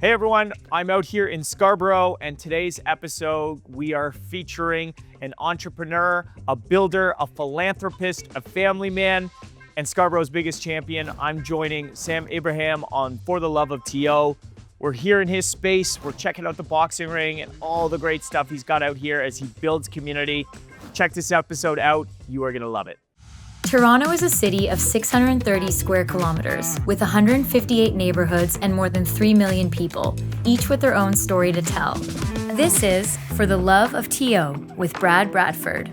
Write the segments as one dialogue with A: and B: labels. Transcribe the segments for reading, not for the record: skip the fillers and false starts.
A: Hey everyone, I'm out here in Scarborough, and today's episode we are featuring an entrepreneur, a builder, a philanthropist, a family man, and Scarborough's biggest champion. I'm joining Sam Ibrahim on For the Love of TO. We're here in his space, we're checking out the boxing ring and all the great stuff he's got out here as he builds community. Check this episode out, you are gonna love it.
B: Toronto is a city of 630 square kilometers, with 158 neighborhoods and more than 3 million people, each with their own story to tell. This is For the Love of TO with Brad Bradford.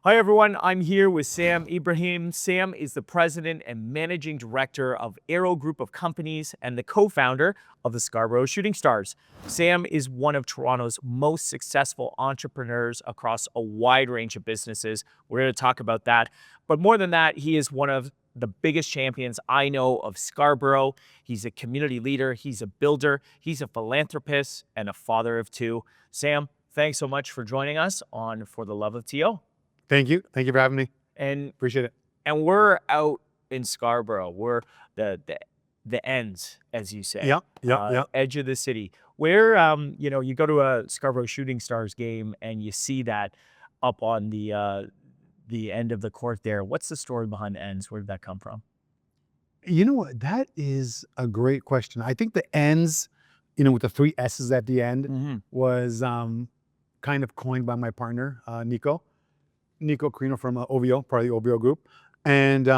A: Hi everyone, I'm here with Sam Ibrahim. Sam is the president and managing director of Arrow Group of Companies and the co-founder of the Scarborough Shooting Stars. Sam is one of Toronto's most successful entrepreneurs across a wide range of businesses. We're going to talk about that. But more than that, he is one of the biggest champions I know of Scarborough. He's a community leader, he's a builder, he's a philanthropist, and a father of two. Sam, thanks so much for joining us on For the Love of TO.
C: Thank you. Thank you for having me.
A: And
C: Appreciate it.
A: And we're out in Scarborough. We're the ends, as you say.
C: Yeah.
A: Edge of the city. Where you go to a Scarborough Shooting Stars game and you see that up on the end of the court there. What's the story behind the ends? Where did that come from?
C: You know what? That is a great question. I think the ends, with the three S's at the end, was kind of coined by my partner, Nico Carino from OVO, part of the OVO group. And,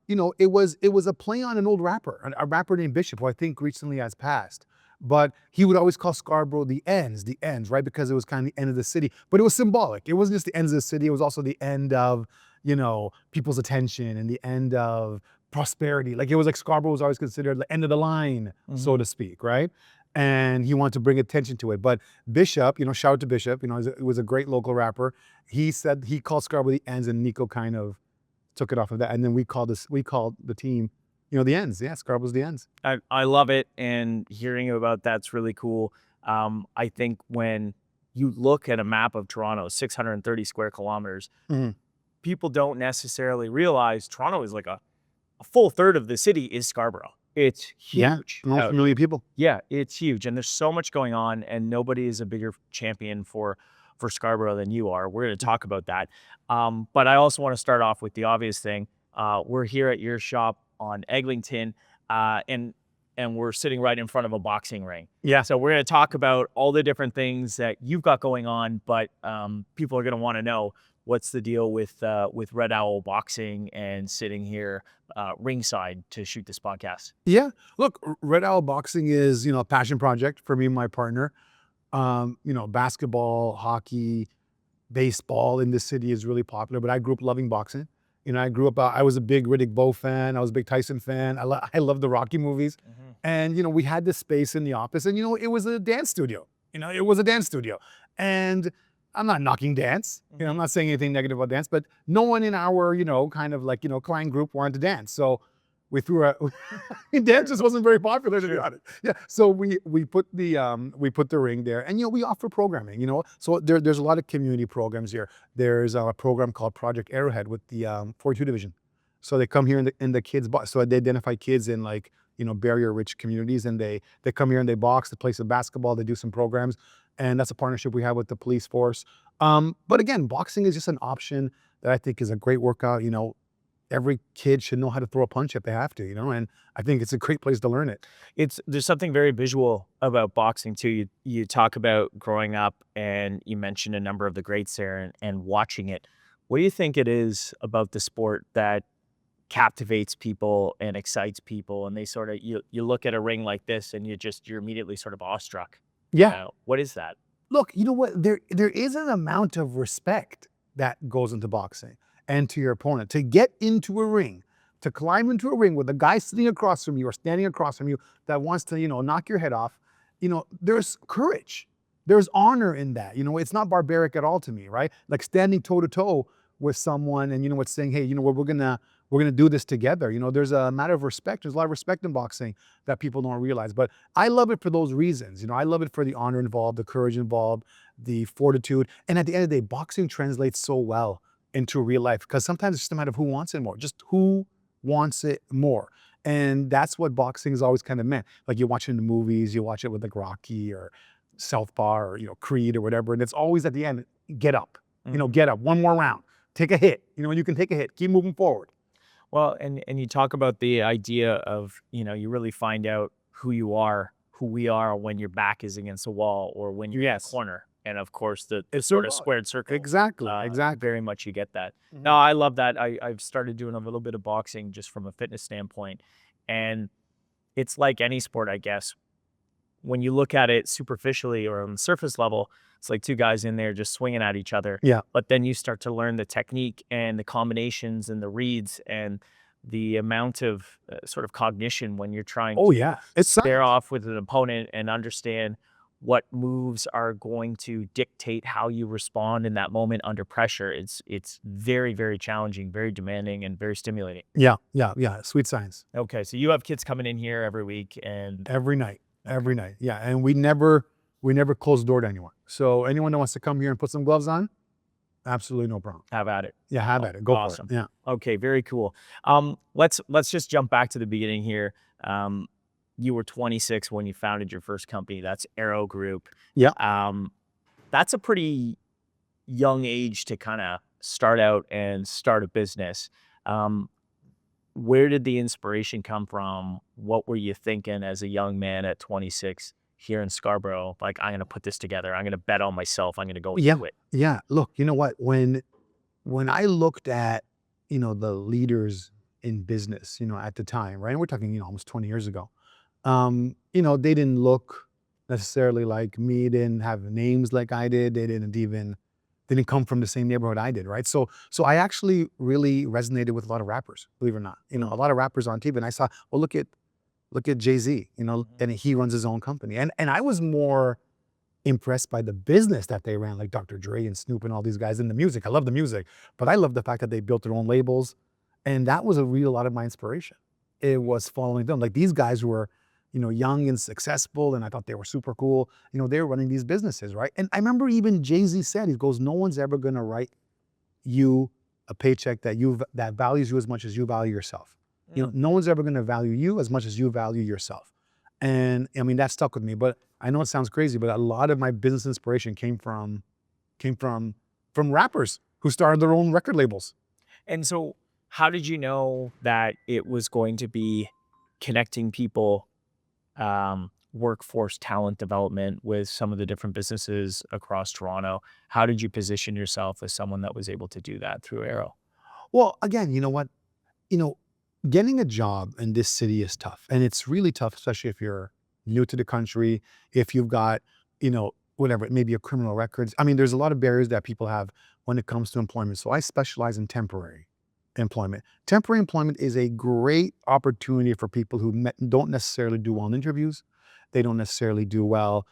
C: it was a play on an old rapper, a rapper named Bishop, who I think recently has passed. But he would always call Scarborough the ends, right? Because it was kind of the end of the city. But it was symbolic. It wasn't just the ends of the city. It was also the end of, people's attention and the end of prosperity. Like, it was like Scarborough was always considered the end of the line, so to speak, right? And he wanted to bring attention to it. But Bishop, shout out to Bishop, it was a great local rapper. He said he called Scarborough the ends, and Nico kind of took it off of that. And then we called the team, the ends. Yeah, Scarborough's the ends.
A: I love it, and hearing about that's really cool. I think when you look at a map of Toronto, 630 square kilometers, people don't necessarily realize Toronto is like a full third of the city is Scarborough. It's huge.
C: Yeah, almost a million people.
A: Yeah, it's huge. And there's so much going on, and nobody is a bigger champion for Scarborough than you are. We're going to talk about that. But I also want to start off with the obvious thing. We're here at your shop on Eglinton, and we're sitting right in front of a boxing ring.
C: Yeah.
A: So we're going to talk about all the different things that you've got going on, but people are going to want to know what's the deal with Red Owl Boxing and sitting here ringside to shoot this podcast.
C: Yeah, look, Red Owl Boxing is, a passion project for me and my partner. Basketball, hockey, baseball in this city is really popular, but I grew up loving boxing. I grew up, I was a big Riddick Bowe fan. I was a big Tyson fan. I love the Rocky movies. And, we had this space in the office, and, it was a dance studio. It was a dance studio. And I'm not knocking dance. I'm not saying anything negative about dance, but no one in our, client group wanted to dance. So we threw dance just wasn't very popular, to be honest. Yeah. So we put the ring there, and, we offer programming, So there's a lot of community programs here. There's a program called Project Arrowhead with the 42 division. So they come here in the kids, so they identify kids in barrier-rich communities, and they come here and they box, they play some basketball, they do some programs. And that's a partnership we have with the police force. But again, boxing is just an option that I think is a great workout. Every kid should know how to throw a punch if they have to, and I think it's a great place to learn it.
A: There's something very visual about boxing too. You talk about growing up, and you mentioned a number of the greats there and watching it. What do you think it is about the sport that captivates people and excites people, and they sort of, you look at a ring like this and you're immediately sort of awestruck?
C: Yeah.
A: What is that?
C: Look, you know what? There is an amount of respect that goes into boxing and to your opponent. To get into a ring, to climb into a ring with a guy sitting across from you or standing across from you that wants to, knock your head off, there's courage. There's honor in that. It's not barbaric at all to me, right? Like standing toe to toe with someone and, saying, hey, we're gonna do this together. There's a matter of respect. There's a lot of respect in boxing that people don't realize. But I love it for those reasons. I love it for the honor involved, the courage involved, the fortitude. And at the end of the day, boxing translates so well into real life, because sometimes it's just a matter of who wants it more, just who wants it more. And that's what boxing has always kind of meant. Like you watch it in the movies, you watch it with like Rocky or Southpaw or, Creed or whatever. And it's always at the end, get up, get up, one more round, take a hit. You can take a hit, keep moving forward.
A: Well, and you talk about the idea of, you really find out who you are, who we are when your back is against a wall or when you're in a corner. And of course, the sort of squared circle.
C: Exactly.
A: Very much you get that.
C: Mhm.
A: No, I love that. I've started doing a little bit of boxing just from a fitness standpoint. And it's like any sport, I guess. When you look at it superficially or on the surface level, it's like two guys in there just swinging at each other.
C: Yeah.
A: But then you start to learn the technique and the combinations and the reads and the amount of sort of cognition when you're trying
C: Oh
A: to
C: yeah. It's
A: stare off with an opponent and understand what moves are going to dictate how you respond in that moment under pressure. It's very, very challenging, very demanding, and very stimulating.
C: Yeah. Sweet science.
A: Okay, so you have kids coming in here every week and
C: Every night. Every night. Yeah. And we never close the door to anyone. So anyone that wants to come here and put some gloves on, absolutely no problem.
A: have at it.
C: Yeah, have at it. Go
A: Awesome.
C: for it. Yeah.
A: Okay, very cool. Let's just jump back to the beginning here. You were 26 when you founded your first company. That's Aero Group.
C: Yeah.
A: That's a pretty young age to kind of start out and start a business. Where did the inspiration come from? What were you thinking as a young man at 26 here in Scarborough? Like, I'm going to put this together. I'm going to bet on myself. I'm going to go do it.
C: Yeah. Look, you know what? When I looked at, the leaders in business, at the time, right? And we're talking, almost 20 years ago. They didn't look necessarily like me, didn't have names like I did. They didn't come from the same neighborhood I did, right? So I actually really resonated with a lot of rappers, believe it or not. A lot of rappers on TV. And I saw, well, look at Jay-Z, and he runs his own company. And I was more impressed by the business that they ran, like Dr. Dre and Snoop and all these guys, and the music. I love the music, but I love the fact that they built their own labels. And that was a lot of my inspiration. It was following them. Like these guys were, young and successful, and I thought they were super cool. They were running these businesses, right? And I remember even Jay-Z said, he goes, no one's ever gonna write you a paycheck that values you as much as you value yourself. No one's ever gonna value you as much as you value yourself. And I mean, that stuck with me. But I know it sounds crazy, but a lot of my business inspiration came from rappers who started their own record labels.
A: And so how did you know that it was going to be connecting people, workforce talent development with some of the different businesses across Toronto? How did you position yourself as someone that was able to do that through Aero?
C: Well, again, you know what? Getting a job in this city is tough. And it's really tough, especially if you're new to the country, if you've got, whatever, maybe a criminal records. I mean, there's a lot of barriers that people have when it comes to employment. So I specialize in temporary employment. Temporary employment is a great opportunity for people who don't necessarily do well in interviews. They don't necessarily do well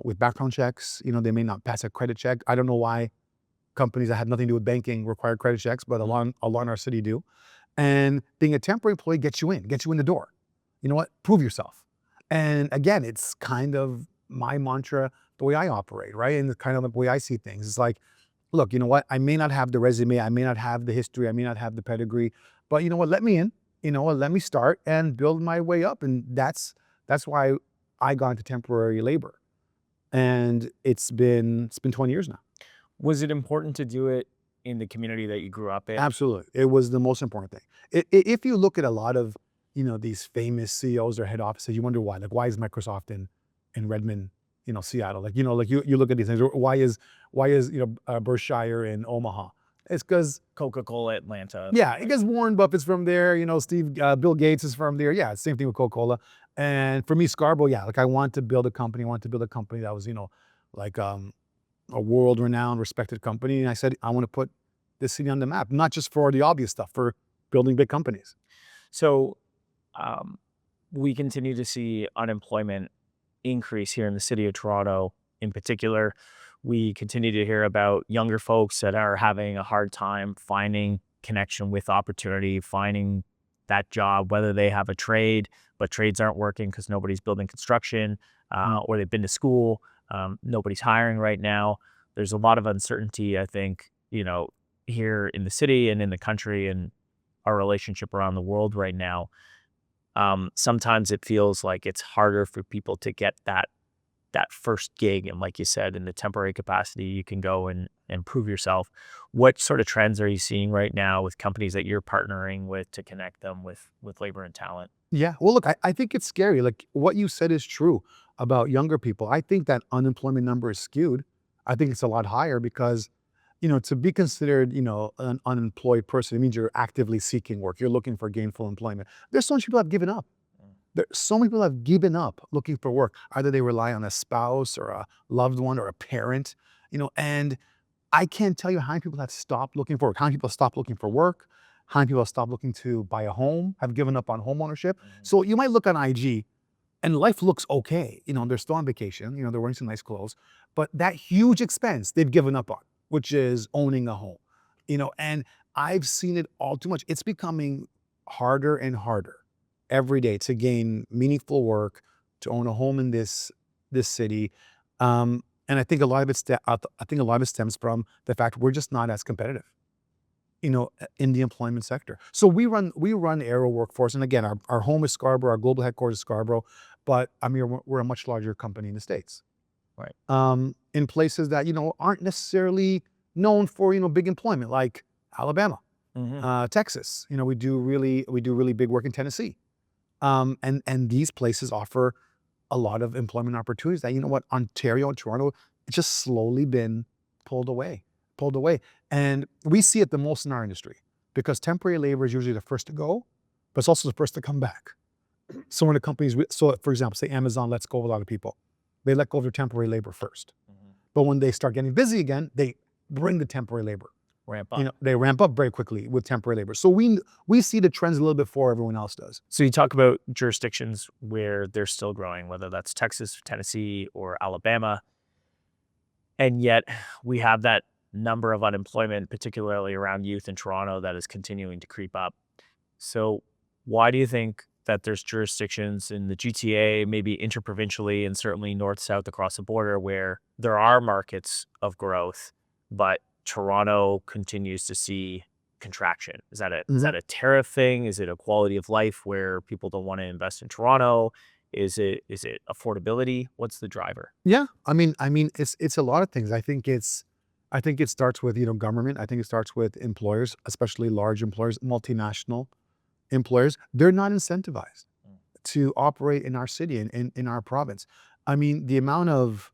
C: with background checks. They may not pass a credit check. I don't know why companies that have nothing to do with banking require credit checks, but a lot in our city do. And being a temporary employee gets you in the door. You know what? Prove yourself. And again, it's kind of my mantra, the way I operate, right? And it's kind of the way I see things. It's like, look, you know what? I may not have the resume, I may not have the history, I may not have the pedigree, but you know what? Let me in. Let me start and build my way up. And that's why I got into temporary labor. And it's been 20 years now.
A: Was it important to do it in the community that you grew up in?
C: Absolutely. It was the most important thing. If you look at a lot of, these famous CEOs or head offices, you wonder why. Like, why is Microsoft in Redmond, Seattle? Like, you look at these things. Why is Berkshire in Omaha? It's because
A: Coca-Cola Atlanta.
C: Yeah, because Warren Buffett's from there. Bill Gates is from there. Yeah, same thing with Coca-Cola. And for me, Scarborough, yeah, like I want to build a company. I want to build a company that was, like a world-renowned, respected company. And I said, I want to put this city on the map, not just for the obvious stuff, for building big companies.
A: So we continue to see unemployment increase here in the city of Toronto in particular. We continue to hear about younger folks that are having a hard time finding connection with opportunity, finding that job, whether they have a trade, but trades aren't working because nobody's building construction, or they've been to school. Nobody's hiring right now. There's a lot of uncertainty, I think, here in the city and in the country and our relationship around the world right now. sometimes it feels like it's harder for people to get that first gig. And like you said, in the temporary capacity, you can go and prove yourself. What sort of trends are you seeing right now with companies that you're partnering with to connect them with labor and talent?
C: Yeah. Well, look, I think it's scary. Like what you said is true about younger people. I think that unemployment number is skewed. I think it's a lot higher because, to be considered, an unemployed person, it means you're actively seeking work. You're looking for gainful employment. There's so many people that have given up. There's so many people that have given up looking for work. Either they rely on a spouse or a loved one or a parent, and I can't tell you how many people have stopped looking for work, how many people stopped looking for work, how many people have stopped looking to buy a home, have given up on home ownership. So you might look on IG and life looks okay. They're still on vacation, they're wearing some nice clothes, but that huge expense they've given up on, which is owning a home, and I've seen it all too much. It's becoming harder and harder every day to gain meaningful work, to own a home in this city. And I think a lot of it stems from the fact we're just not as competitive, in the employment sector. So we run Aero Workforce, and again, our home is Scarborough, our global headquarters is Scarborough, but I mean we're a much larger company in the States,
A: Right.
C: in places that aren't necessarily known for big employment, like Alabama, Texas. We do really big work in Tennessee, and these places offer a lot of employment opportunities that, Ontario and Toronto, it's just slowly been pulled away. And we see it the most in our industry because temporary labor is usually the first to go, but it's also the first to come back. So when the companies, for example, say Amazon lets go of a lot of people, they let go of their temporary labor first. But when they start getting busy again, they bring the temporary labor.
A: Ramp up.
C: They ramp up very quickly with temporary labor. So we see the trends a little bit before everyone else does.
A: So you talk about jurisdictions where they're still growing, whether that's Texas, Tennessee, or Alabama. And yet we have that number of unemployment, particularly around youth in Toronto, that is continuing to creep up. So why do you think that there's jurisdictions in the GTA, maybe interprovincially, and certainly north-south across the border, where there are markets of growth, but Toronto continues to see contraction? Is that a tariff thing? Is it a quality of life where people don't want to invest in Toronto? Is it affordability? What's the driver?
C: Yeah, I mean, it's a lot of things. I think it starts with government. I think it starts with employers, especially large employers, multinational employers. They're not incentivized to operate in our city and in our province. I mean, the amount of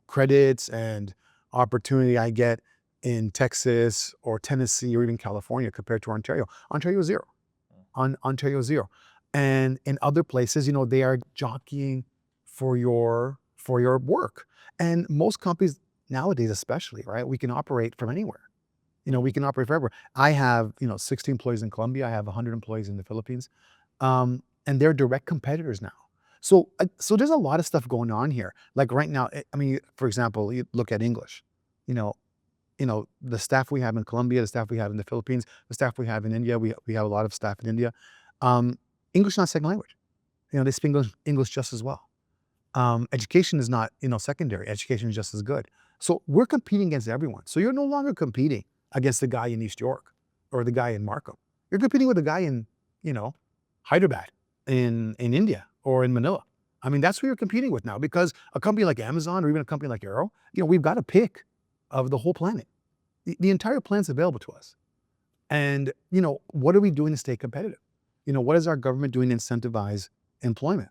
C: credits and opportunity I get in Texas or Tennessee or even California compared to Ontario. Ontario is zero. Ontario is zero. And in other places, they are jockeying for your work. And most companies nowadays, especially, right, we can operate from anywhere. We can operate forever. I have 60 employees in Colombia. I have 100 employees in the Philippines, and they're direct competitors now. So there's a lot of stuff going on here. Like right now, I mean, for example, you look at English. The staff we have in Colombia, the staff we have in the Philippines, the staff we have in India. We have a lot of staff in India. English is not second language. They speak English just as well. Education is not secondary. Education is just as good. So we're competing against everyone. So you're no longer competing against the guy in East York or the guy in Markham. You're competing with the guy in Hyderabad in India or in Manila. I mean, that's who you're competing with now, because a company like Amazon or even a company like Aero, we've got a pick of the whole planet. The entire planet's available to us. And, what are we doing to stay competitive? What is our government doing to incentivize employment?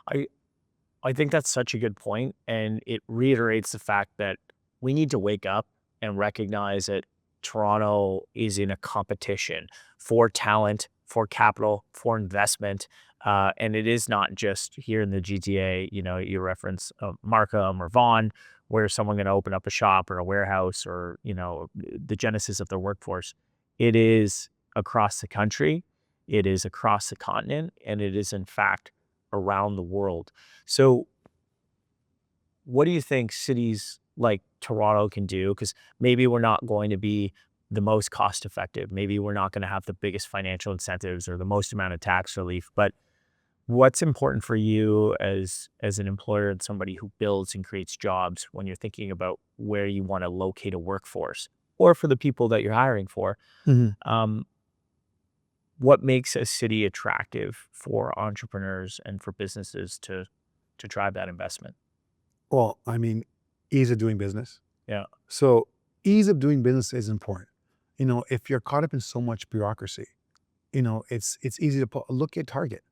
A: I think that's such a good point, and it reiterates the fact that we need to wake up and recognize that Toronto is in a competition for talent, for capital, for investment. And it is not just here in the GTA. You reference Markham or Vaughan, where someone going to open up a shop or a warehouse or, the genesis of their workforce. It is across the country. It is across the continent, and it is in fact around the world. So what do you think cities like Toronto can do? Because maybe we're not going to be the most cost effective. Maybe we're not going to have the biggest financial incentives or the most amount of tax relief. But what's important for you as an employer and somebody who builds and creates jobs when you're thinking about where you want to locate a workforce, or for the people that you're hiring for? what makes a city attractive for entrepreneurs and for businesses to drive that investment?
C: Well, I mean, ease of doing business.
A: Yeah.
C: So ease of doing business is important. If you're caught up in so much bureaucracy, it's easy to look at Target.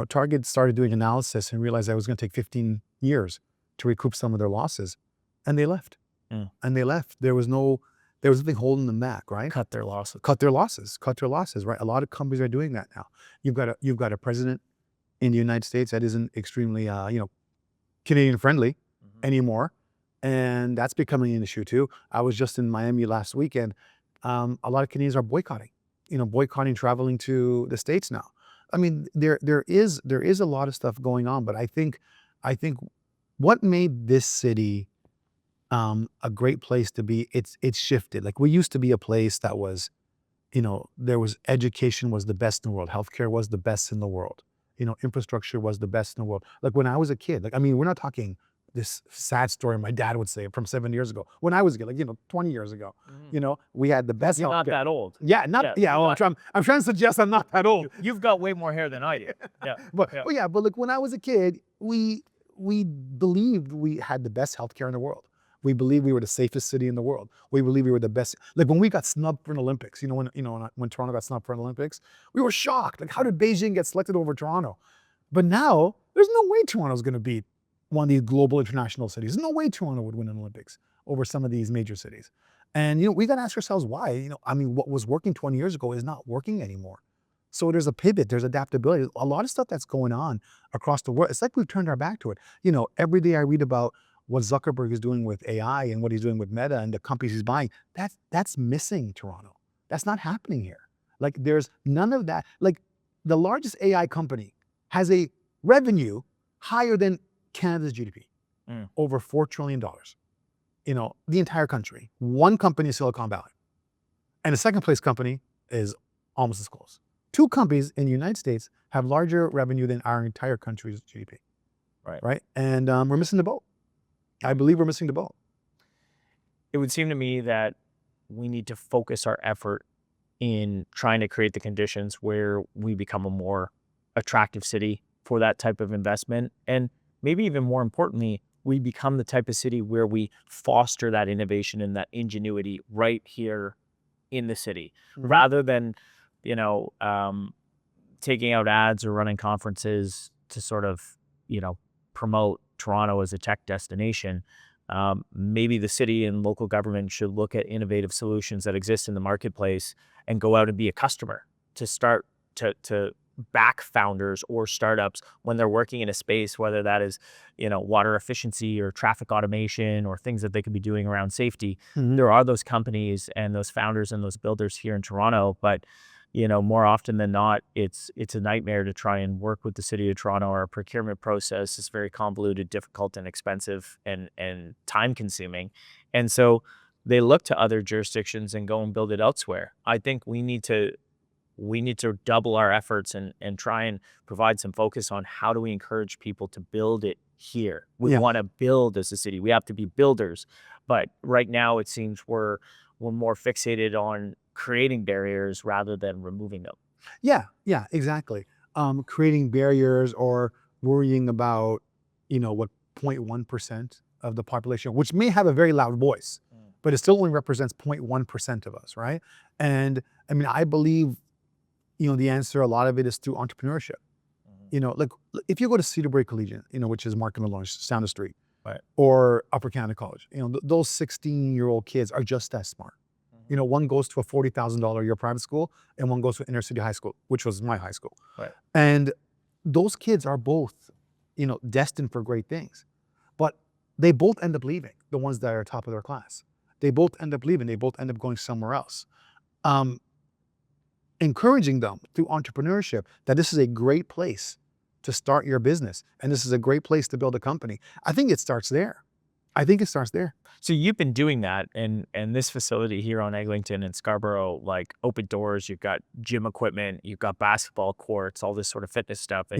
C: Target started doing analysis and realized that it was going to take 15 years to recoup some of their losses, and they left.
A: Mm.
C: And they left. There was nothing holding them back, right?
A: Cut their losses.
C: Cut their losses, right? A lot of companies are doing that now. You've got a president in the United States that isn't extremely, Canadian friendly anymore. And that's becoming an issue too. I was just in Miami last weekend. A lot of Canadians are boycotting traveling to the States now. I mean, there is a lot of stuff going on, but I think what made this city a great place to be, it's shifted. Like, we used to be a place that was, there was education was the best in the world. Healthcare was the best in the world. Infrastructure was the best in the world. Like, when I was a kid, we're not talking this sad story my dad would say from 7 years ago. When I was a kid, 20 years ago, we had the best
A: You're not
C: healthcare.
A: that old.
C: Yeah, I'm trying to suggest I'm not that old.
A: You've got way more hair than I do. Yeah.
C: But look, when I was a kid, we believed we had the best healthcare in the world. We believed we were the safest city in the world. We believed we were the best. Like, when we got snubbed for an Olympics, when Toronto got snubbed for an Olympics, we were shocked. Like, how did Beijing get selected over Toronto? But now there's no way Toronto's going to beat one of these global international cities. There's no way Toronto would win an Olympics over some of these major cities. And we got to ask ourselves why. What was working 20 years ago is not working anymore. So there's a pivot, there's adaptability, a lot of stuff that's going on across the world. It's like we've turned our back to it. Every day I read about what Zuckerberg is doing with AI and what he's doing with Meta and the companies he's buying. That's missing Toronto. That's not happening here. Like, there's none of that. Like, the largest AI company has a revenue higher than Canada's GDP, over $4 trillion. The entire country. One company is Silicon Valley. And the second place company is almost as close. Two companies in the United States have larger revenue than our entire country's GDP. Right? And we're missing the boat. I believe we're missing the boat.
A: It would seem to me that we need to focus our effort in trying to create the conditions where we become a more attractive city for that type of investment. And maybe even more importantly, we become the type of city where we foster that innovation and that ingenuity right here in the city, rather than, taking out ads or running conferences to sort of, promote Toronto as a tech destination. Maybe the city and local government should look at innovative solutions that exist in the marketplace and go out and be a customer to start to back founders or startups when they're working in a space, whether that is, water efficiency or traffic automation or things that they could be doing around safety. There are those companies and those founders and those builders here in Toronto, but more often than not, it's a nightmare to try and work with the city of Toronto. Our procurement process is very convoluted, difficult, and expensive and time consuming. And so they look to other jurisdictions and go and build it elsewhere. I think we need to double our efforts and try and provide some focus on how do we encourage people to build it here. We want to build as a city. We have to be builders. But right now it seems we're more fixated on creating barriers rather than removing them.
C: Yeah, exactly. Creating barriers or worrying about, what 0.1% of the population, which may have a very loud voice, but it still only represents 0.1% of us, right? And I believe, the answer, a lot of it is through entrepreneurship. Like, if you go to Cedar Brae Collegiate, which is Markham and Lawrence, Sound Street,
A: right,
C: or Upper Canada College, those 16-year-old kids are just as smart. One goes to a $40,000 a year private school, and one goes to inner city high school, which was my high school.
A: Right.
C: And those kids are both, destined for great things, but they both end up leaving. The ones that are top of their class, they both end up leaving. They both end up going somewhere else. Encouraging them through entrepreneurship that this is a great place to start your business, and this is a great place to build a company. I think it starts there.
A: So you've been doing that, and this facility here on Eglinton and Scarborough, like, open doors, you've got gym equipment, you've got basketball courts, all this sort of fitness stuff.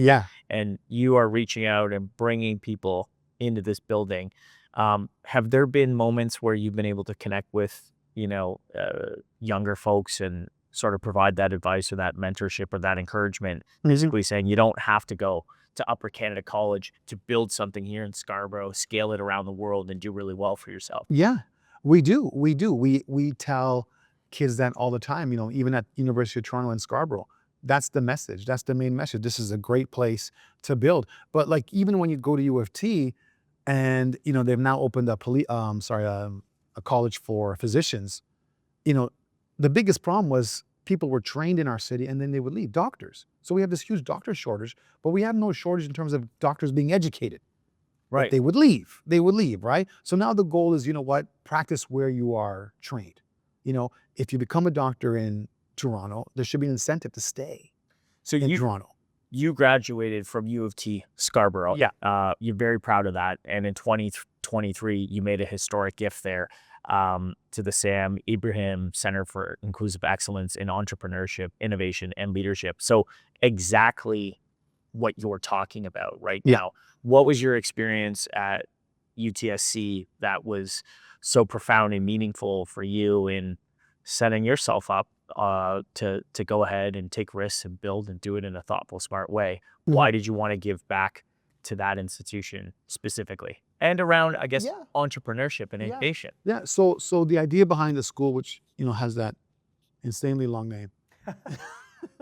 A: And you are reaching out and bringing people into this building. Have there been moments where you've been able to connect with, younger folks and sort of provide that advice or that mentorship or that encouragement, basically saying you don't have to go to Upper Canada College to build something here in Scarborough, scale it around the world, and do really well for yourself.
C: Yeah, we do. We do. We tell kids that all the time, you know, even at University of Toronto and Scarborough. That's the message. That's the main message. This is a great place to build. But like even when you go to U of T and, you know, they've now opened a a college for physicians, you know, the biggest problem was people were trained in our city and then they would leave, doctors. So we have this huge doctor shortage, but we have no shortage in terms of doctors being educated. But they would leave. They would leave, right? So now the goal is, you know what? Practice where you are trained. You know, if you become a doctor in Toronto, there should be an incentive to stay
A: So
C: in Toronto.
A: you graduated from U of T Scarborough.
C: Yeah.
A: You're very proud of that. And in 2023, you made a historic gift there to the Sam Ibrahim Center for Inclusive Excellence in Entrepreneurship, Innovation, and Leadership. So exactly what you're talking about right
C: Yeah.
A: now. What was your experience at UTSC that was so profound and meaningful for you in setting yourself up to go ahead and take risks and build and do it in a thoughtful, smart way? Why did you want to give back to that institution specifically? And around, I guess,
C: Yeah.
A: entrepreneurship and innovation.
C: Yeah. So the idea behind the school, which, you know, has that insanely long name.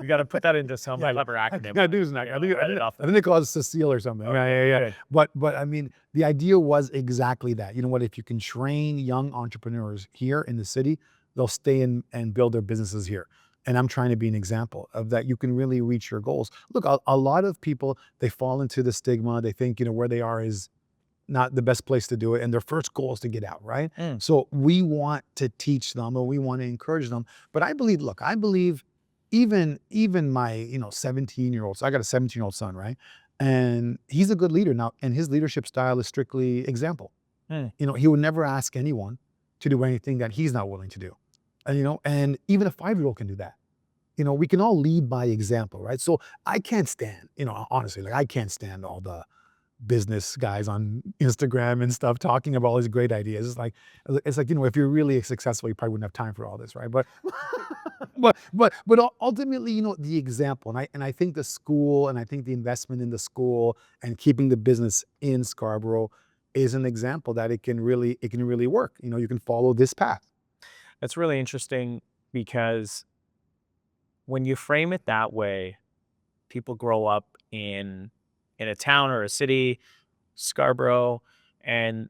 A: You got to put that into some clever acronym.
C: I do. I think they call it Cecile or something. Yeah.
A: Good.
C: But I mean, the idea was exactly that. You know what? If you can train young entrepreneurs here in the city, they'll stay in and build their businesses here. And I'm trying to be an example of that. You can really reach your goals. Look, a lot of people, they fall into the stigma. They think, you know, where they are is not the best place to do it. And their first goal is to get out, right? So we want to teach them or we want to encourage them. But I believe even my, you know, 17-year-old, so I got a 17-year-old son, right? And he's a good leader now. And his leadership style is strictly example. You know, he would never ask anyone to do anything that he's not willing to do. And, you know, and even a 5-year-old can do that. You know, we can all lead by example, right? So I can't stand, you know, honestly, like I can't stand all the business guys on Instagram and stuff talking about all these great ideas. It's like, you know, if you're really successful, you probably wouldn't have time for all this, right? But but ultimately, you know, the example, and I think the school and I think the investment in the school and keeping the business in Scarborough is an example that it can really work. You know, you can follow this path.
A: That's really interesting because when you frame it that way, people grow up in a town or a city, Scarborough, and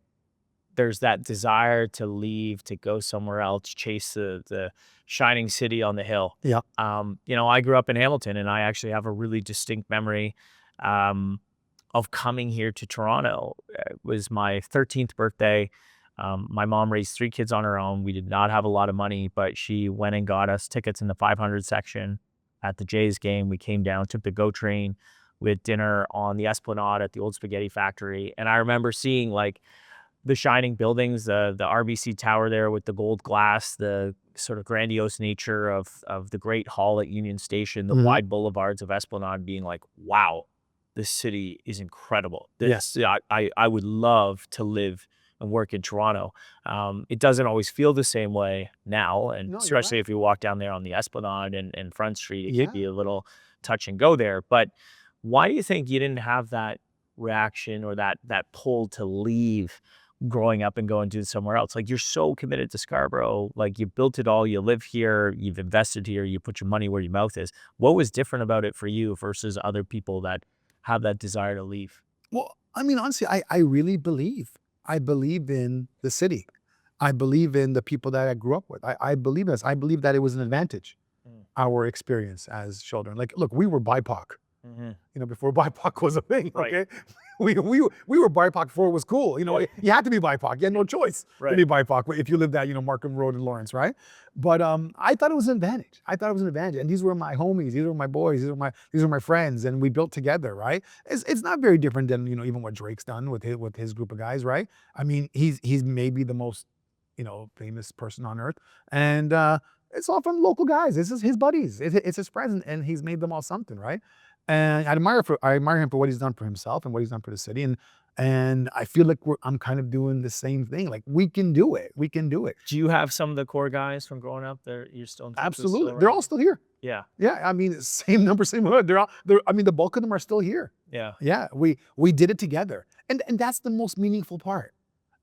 A: there's that desire to leave, to go somewhere else, chase the shining city on the hill.
C: Yeah.
A: You know, I grew up in Hamilton, and I actually have a really distinct memory of coming here to Toronto. It was my 13th birthday. My mom raised 3 kids on her own. We did not have a lot of money, but she went and got us tickets in the 500 section at the Jays game. We came down, took the GO train. We had dinner on the Esplanade at the old spaghetti factory. And I remember seeing like the shining buildings, the RBC Tower there with the gold glass, the sort of grandiose nature of the Great Hall at Union Station, the wide boulevards of Esplanade, being like, wow, this city is incredible. I would love to live and work in Toronto. It doesn't always feel the same way now. And especially if you walk down there on the Esplanade and Front Street, it could be a little touch and go there. But why do you think you didn't have that reaction or that pull to leave growing up and go and do somewhere else? Like, you're so committed to Scarborough, like you built it all, you live here, you've invested here, you put your money where your mouth is. What was different about it for you versus other people that have that desire to leave?
C: Well, I mean, honestly, I really believe in the city. I believe in the people that I grew up with. I believe this. I believe that it was an advantage, our experience as children. Like, look, we were BIPOC. You know, before BIPOC was a thing, okay? We were BIPOC before it was cool. You know, you had to be BIPOC. You had no choice to be BIPOC if you lived at, you know, Markham Road in Lawrence, right? But I thought it was an advantage. And these were my homies. These were my boys. These were my friends, and we built together, right? It's not very different than, you know, even what Drake's done with his group of guys, right? I mean, he's maybe the most, you know, famous person on earth, and it's all from local guys. This is his buddies. It's his friends, and he's made them all something, right? And I admire him for what he's done for himself and what he's done for the city. And I feel like I'm kind of doing the same thing. Like we can do it. We can do it.
A: Do you have some of the core guys from growing up that you're still in touch with still
C: Absolutely.
A: right
C: They're
A: now?
C: all still here.
A: Yeah.
C: Yeah. I mean, same number, same hood. I mean, the bulk of them are still here.
A: Yeah.
C: Yeah. We did it together. And that's the most meaningful part,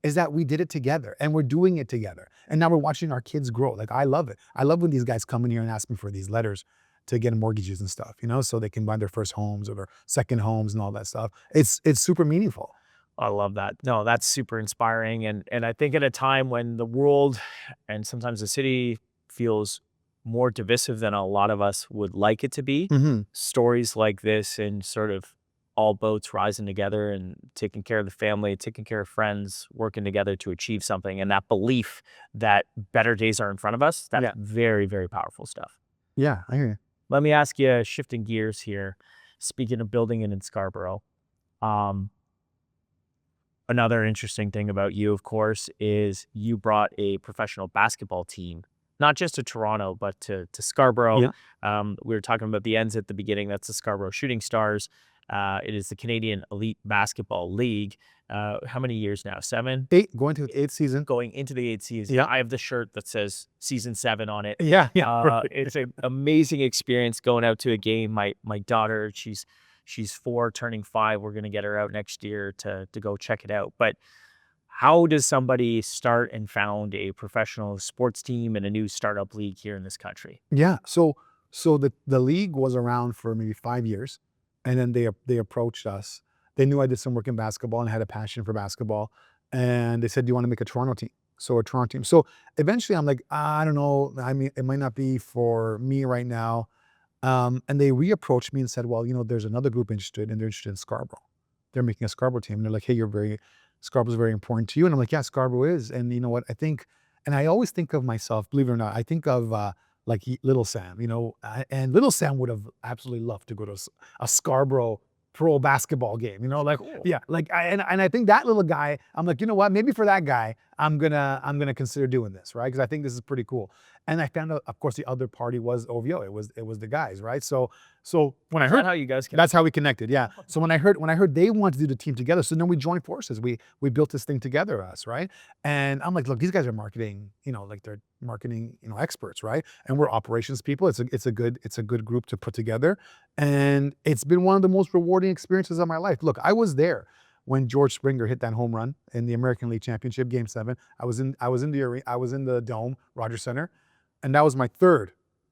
C: is that we did it together and we're doing it together. And now we're watching our kids grow. Like, I love it. I love when these guys come in here and ask me for these letters to get mortgages and stuff, so they can buy their first homes or their second homes and all that stuff. It's super meaningful.
A: I love that. No, that's super inspiring. And I think at a time when the world and sometimes the city feels more divisive than a lot of us would like it to be, stories like this and sort of all boats rising together and taking care of the family, taking care of friends, working together to achieve something, and that belief that better days are in front of us, that's very, very powerful stuff.
C: Yeah, I hear you.
A: Let me ask you, shifting gears here, speaking of building it in Scarborough, another interesting thing about you, of course, is you brought a professional basketball team, not just to Toronto, but to Scarborough.
C: Yeah.
A: We were talking about the ends at the beginning. That's the Scarborough Shooting Stars. It is the Canadian Elite Basketball League. How many years now? 7?
C: 8, going to the 8th season.
A: Going into the 8th season.
C: Yeah.
A: I have the shirt that says season 7 on it.
C: Yeah.
A: It's an amazing experience going out to a game. My daughter, she's 4, turning 5. We're going to get her out next year to go check it out. But how does somebody start and found a professional sports team and a new startup league here in this country?
C: Yeah. So the league was around for maybe 5 years, and then they approached us. They knew I did some work in basketball and had a passion for basketball, and they said, "Do you want to make a Toronto team?" So a Toronto team. So eventually, I'm like, I don't know. I mean, it might not be for me right now. And they reapproached me and said, "Well, there's another group interested, and they're interested in Scarborough. They're making a Scarborough team." And they're like, "Hey, Scarborough's very important to you." And I'm like, "Yeah, Scarborough is." And you know what? I think, and I always think of myself, believe it or not, I think of like Little Sam, and Little Sam would have absolutely loved to go to a Scarborough pro basketball game, like,
A: Cool.
C: yeah, like, and I think that little guy, I'm like, you know what, maybe for that guy, I'm gonna consider doing this, right? Because I think this is pretty cool. And I found out, of course, the other party was OVO. It was the guys, right? So when I
A: Is that
C: heard,
A: how you guys connected?
C: that's how we connected, yeah. So when I heard they wanted to do the team together, so then we joined forces. We built this thing together, us, right? And I'm like, look, these guys are marketing, like they're marketing, experts, right? And we're operations people. It's a good group to put together, and it's been one of the most rewarding experiences of my life. Look, I was there when George Springer hit that home run in the American League Championship, Game 7. I was in the Dome, Rogers Center, and that was my 3rd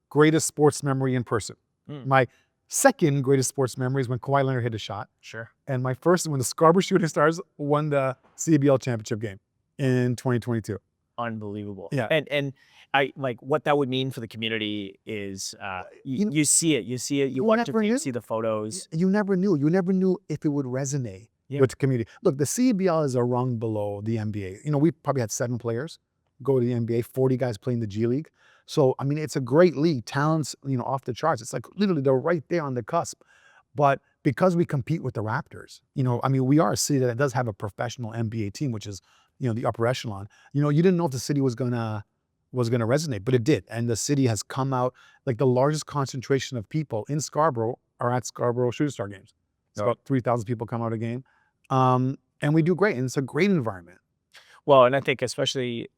C: greatest sports memory in person. My 2nd greatest sports memory is when Kawhi Leonard hit a shot.
A: Sure.
C: And my first, when the Scarborough Shooting Stars won the CBL championship game in 2022.
A: Unbelievable.
C: Yeah.
A: And I like what that would mean for the community is you see it. You watch it, you see the photos.
C: You never knew if it would resonate with the community. Look, the CBL is a rung below the NBA. We probably had 7 players go to the NBA, 40 guys playing the G League. So, I mean, it's a great league. Talent's, off the charts. It's like literally they're right there on the cusp. But because we compete with the Raptors, we are a city that does have a professional NBA team, which is, the upper echelon. You didn't know if the city was gonna resonate, but it did. And the city has come out, like the largest concentration of people in Scarborough are at Scarborough Shooting Star games. It's about 3,000 people come out a game. And we do great. And it's a great environment.
A: Well, and I think especially,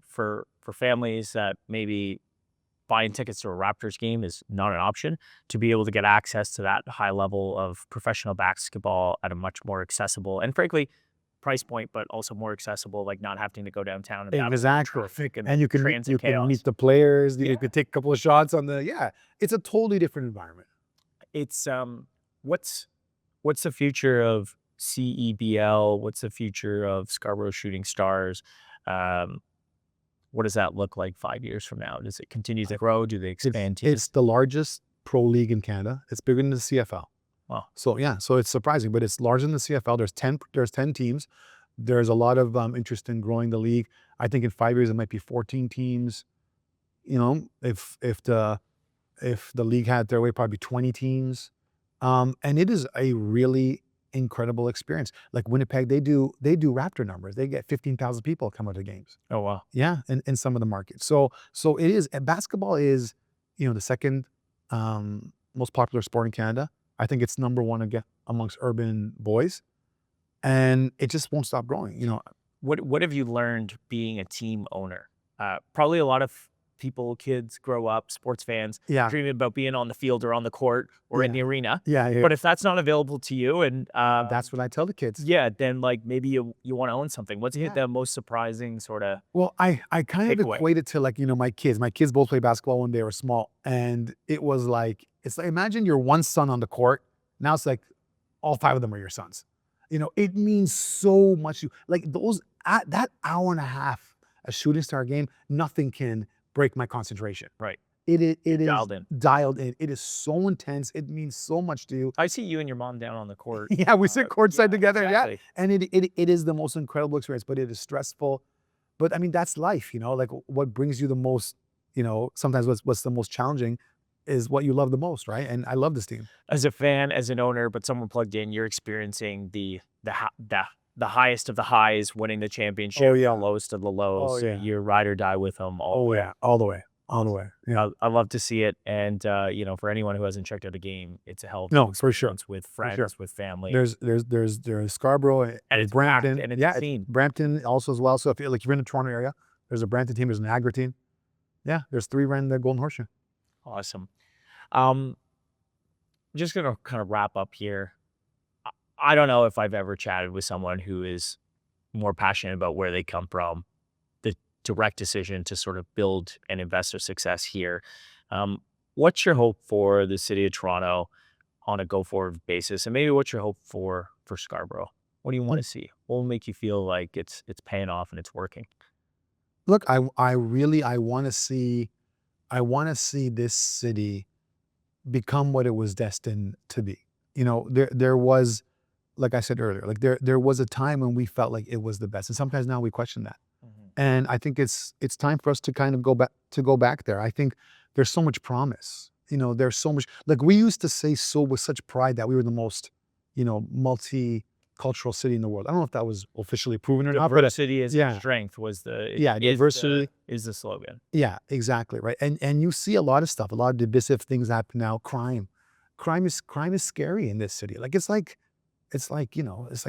A: for families that maybe buying tickets to a Raptors game is not an option, to be able to get access to that high level of professional basketball at a much more accessible and frankly price point, but also more accessible, like not having to go downtown and traffic and
C: you can
A: transit chaos.
C: Meet the players. You could take a couple of shots on it's a totally different environment.
A: It's what's the future of CEBL? What's the future of Scarborough Shooting Stars? What does that look like 5 years from now? Does it continue to grow? Do they expand teams?
C: It's the largest pro league in Canada. It's bigger than the CFL.
A: Wow.
C: So it's surprising, but it's larger than the CFL. There's 10 teams. There's a lot of interest in growing the league. I think in 5 years it might be 14 teams. If the league had their way, probably 20 teams. And it is a really incredible experience. Like Winnipeg, they do Raptor numbers. They get 15,000 people come out to games.
A: Oh wow.
C: Yeah, in some of the markets. So basketball is, the second most popular sport in Canada. I think it's number one again amongst urban boys, and it just won't stop growing.
A: What have you learned being a team owner? Probably a lot of people, kids grow up, sports fans,
C: Yeah,
A: dreaming about being on the field or on the court or in
C: yeah,
A: the arena.
C: yeah.
A: But if that's not available to you, and
C: That's what I tell the kids.
A: yeah, then like maybe you want to own something. What's
C: Yeah.
A: the most surprising sort of
C: Well, I kind of
A: takeaway?
C: equate it to like, my kids. My kids both play basketball when they were small. And it was like, it's like, imagine your one son on the court. Now it's like all five of them are your sons. It means so much to you. Like that hour and a half, a shooting star game, nothing can break my concentration.
A: Right.
C: It is
A: Dialed in.
C: dialed in. It is so intense. It means so much to you.
A: I see you and your mom down on the court.
C: Yeah, we sit courtside together.
A: Exactly.
C: Yeah. And it is the most incredible experience, but it is stressful. But I mean, that's life, like what brings you the most, sometimes what's the most challenging is what you love the most, right? And I love this team.
A: As a fan, as an owner, but someone plugged in, you're experiencing the highest of the highs, winning the championship.
C: Oh, yeah.
A: The lowest of the lows.
C: Oh, yeah.
A: You ride or die with them all.
C: Oh, yeah. All the way. All the way. Yeah.
A: I love to see it, and for anyone who hasn't checked out a game, it's a hell of
C: No,
A: an
C: for sure.
A: experience with friends,
C: sure.
A: with family.
C: There's Scarborough
A: And it's
C: Brampton.
A: packed, and it's
C: yeah,
A: seen.
C: Brampton also as well. So if you're in the Toronto area, there's a Brampton team, there's an Agra team. Yeah, there's 3 ran the Golden Horseshoe.
A: Awesome. Um, just gonna kind of wrap up here. I don't know if I've ever chatted with someone who is more passionate about where they come from, the direct decision to sort of build and invest their success here. What's your hope for the city of Toronto on a go-forward basis, and maybe what's your hope for Scarborough? What do you want to see? What will make you feel like it's paying off and it's working?
C: Look, I want to see this city become what it was destined to be. There was, like I said earlier, like there was a time when we felt like it was the best, and sometimes now we question that. And I think it's time for us to kind of go back there. I think there's so much promise. There's so much, like we used to say so with such pride that we were the most, multicultural city in the world. I don't know if that was officially proven or not, but
A: Diversity is
C: yeah.
A: strength was the
C: Diversity
A: is the slogan.
C: Yeah, exactly, right. And you see a lot of stuff, a lot of divisive things happen now. Crime is scary in this city. Like it's like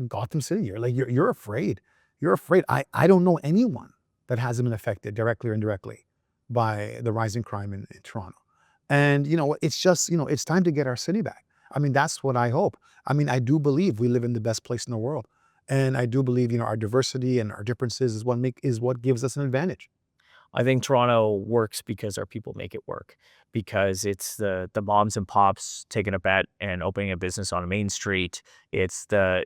C: Gotham City. You're afraid. You're afraid. I don't know anyone that hasn't been affected directly or indirectly by the rising crime in Toronto. And it's just, it's time to get our city back. I mean, that's what I hope. I mean, I do believe we live in the best place in the world. And I do believe, our diversity and our differences is what gives us an advantage.
A: I think Toronto works because our people make it work, because it's the moms and pops taking a bet and opening a business on a main street. It's the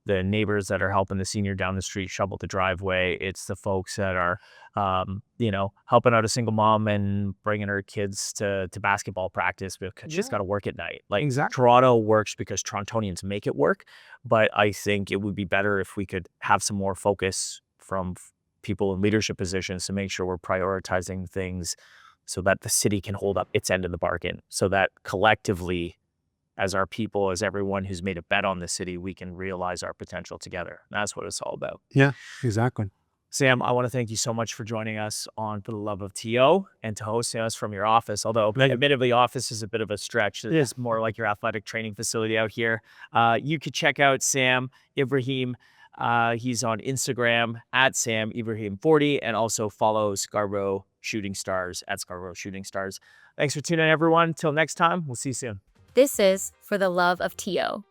A: neighbors that are helping the senior down the street shovel the driveway. It's the folks that are helping out a single mom and bringing her kids to basketball practice because she's got to work at night. Like
C: Exactly.
A: Toronto works because Torontonians make it work. But I think it would be better if we could have some more focus from people in leadership positions to make sure we're prioritizing things so that the city can hold up its end of the bargain, so that collectively, as our people, as everyone who's made a bet on the city, we can realize our potential together. That's what it's all about.
C: Yeah, exactly.
A: Sam, I want to thank you so much for joining us on For the Love of TO and to hosting us from your office. Although admittedly, office is a bit of a stretch. It's more like your athletic training facility out here. You could check out Sam Ibrahim. He's on Instagram at Sam Ibrahim40, and also follow Scarborough Shooting Stars at Scarborough Shooting Stars. Thanks for tuning in, everyone. Till next time, we'll see you soon.
B: This is For the Love of TO.